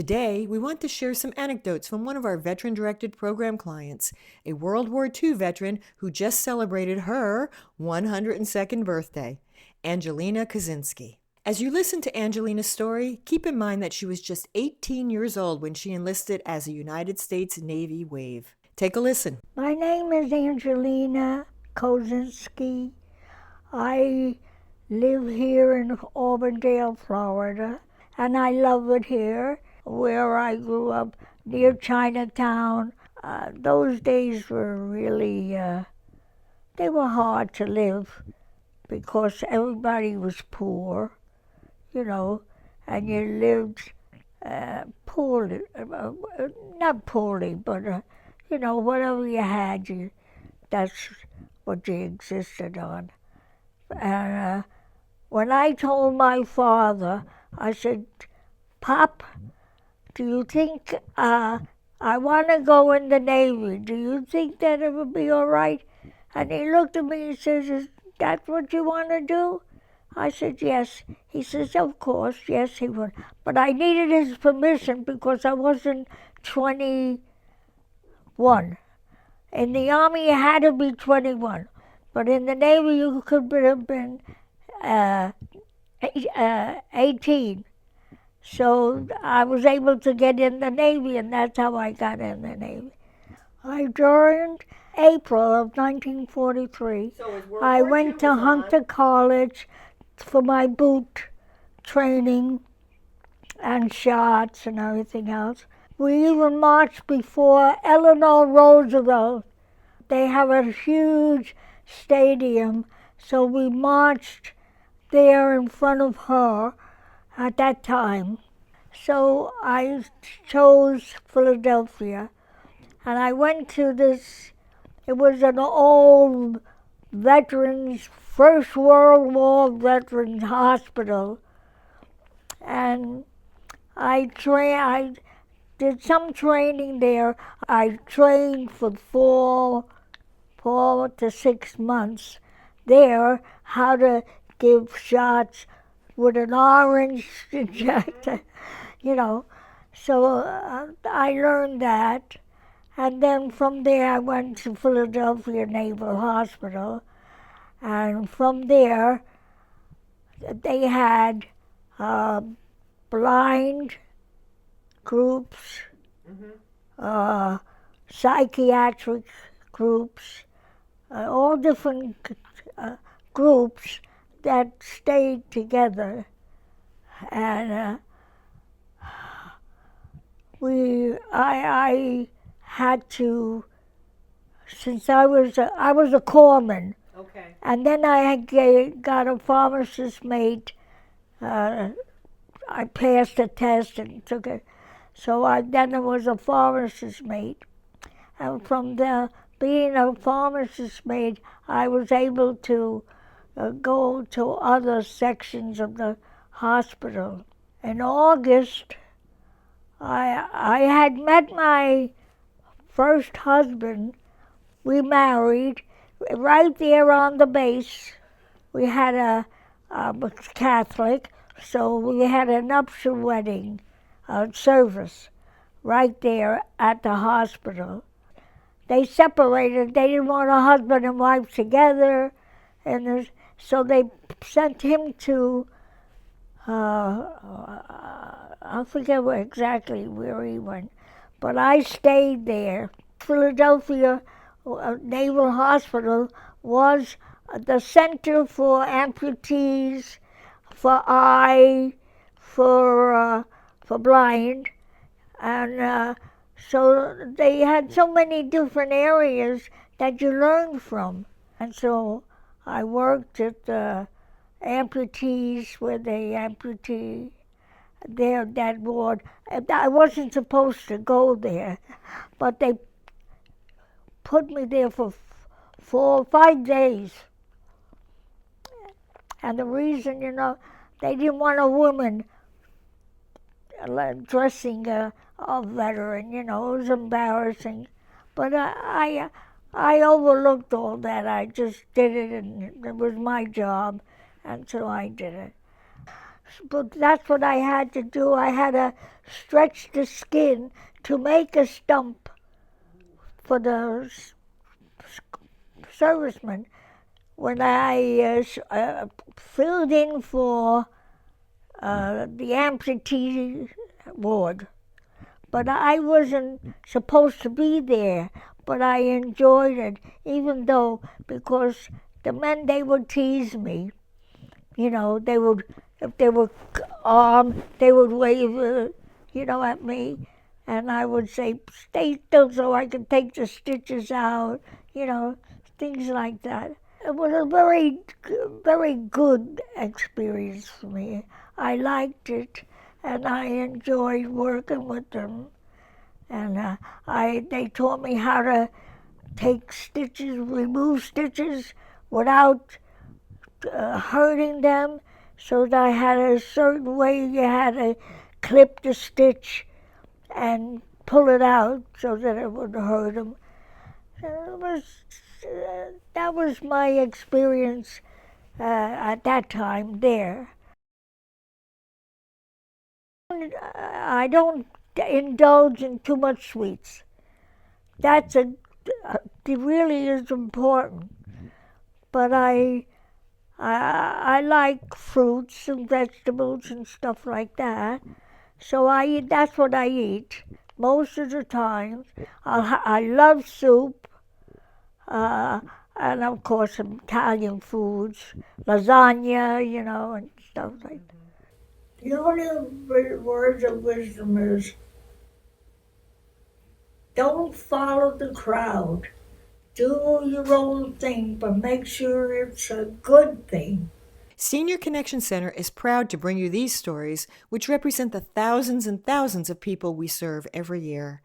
Today, we want to share some anecdotes from one of our veteran-directed program clients, a World War II veteran who just celebrated her 102nd birthday, Angelina Kosinski. As you listen to Angelina's story, keep in mind that she was just 18 years old when she enlisted as a United States Navy WAVE. Take a listen. My name is Angelina Kosinski. I live here in Auburndale, Florida, and I love it here, where I grew up near Chinatown. Those days were really, they were hard to live because everybody was poor, you know, and you lived poorly, not poorly, but, whatever you had, that's what you existed on. And when I told my father, I said, Pop, do you think I want to go in the Navy? Do you think that it would be all right? And he looked at me and says, is that what you want to do? I said, yes. He says, of course, yes, he would. But I needed his permission because I wasn't 21. In the Army, you had to be 21. But in the Navy, you could have been 18. So I was able to get in the Navy, and that's how I got in the Navy. I joined April of 1943. I went to Hunter College for my boot training and shots and everything else. We even marched before Eleanor Roosevelt. They have a huge stadium, so we marched there in front of her at that time. So I chose Philadelphia, and I went to this, it was an old veterans, First World War veterans hospital, and I did some training there. I trained for 4 to 6 months there how to give shots with an orange injector, So I learned that. And then from there I went to Philadelphia Naval Hospital. And from there they had blind groups, psychiatric groups, all different groups that stayed together. And I had to, since I was a corpsman. Okay. And then I got a pharmacist mate. I passed a test and took it. So then I was a pharmacist mate. And from being a pharmacist mate, I was able to go to other sections of the hospital. In August, I had met my first husband. We married right there on the base. We had was Catholic, so we had a nuptial wedding service right there at the hospital. They separated. They didn't want a husband and wife together, and so they sent him to, I forget exactly where he went, but I stayed there. Philadelphia Naval Hospital was the center for amputees, for eye, for blind, and so they had so many different areas that you learned from. And so I worked at the amputees where they amputee there, that ward. I wasn't supposed to go there, but they put me there for 4 or 5 days. And the reason, they didn't want a woman dressing a veteran, it was embarrassing. But I overlooked all that. I just did it, and it was my job, and so I did it. but that's what I had to do. I had to stretch the skin to make a stump for the servicemen. When I filled in for the amputee ward, but I wasn't supposed to be there. But I enjoyed it, even though because the men they would tease me. You know, they would if they were armed, they would wave, at me, and I would say, "Stay still, so I can take the stitches out." You know, things like that. It was a very good experience for me. I liked it, and I enjoyed working with them. And they taught me how to take stitches, remove stitches without hurting them. So that I had a certain way you had to clip the stitch and pull it out so that it wouldn't hurt them. That was my experience at that time there. I don't indulge in too much sweets. That's it really is important. But I like fruits and vegetables and stuff like that. So that's what I eat most of the time. I love soup, uh, and of course Italian foods, lasagna, and stuff like that. The only words of wisdom is don't follow the crowd. Do your own thing, but make sure it's a good thing. Senior Connection Center is proud to bring you these stories, which represent the thousands and thousands of people we serve every year.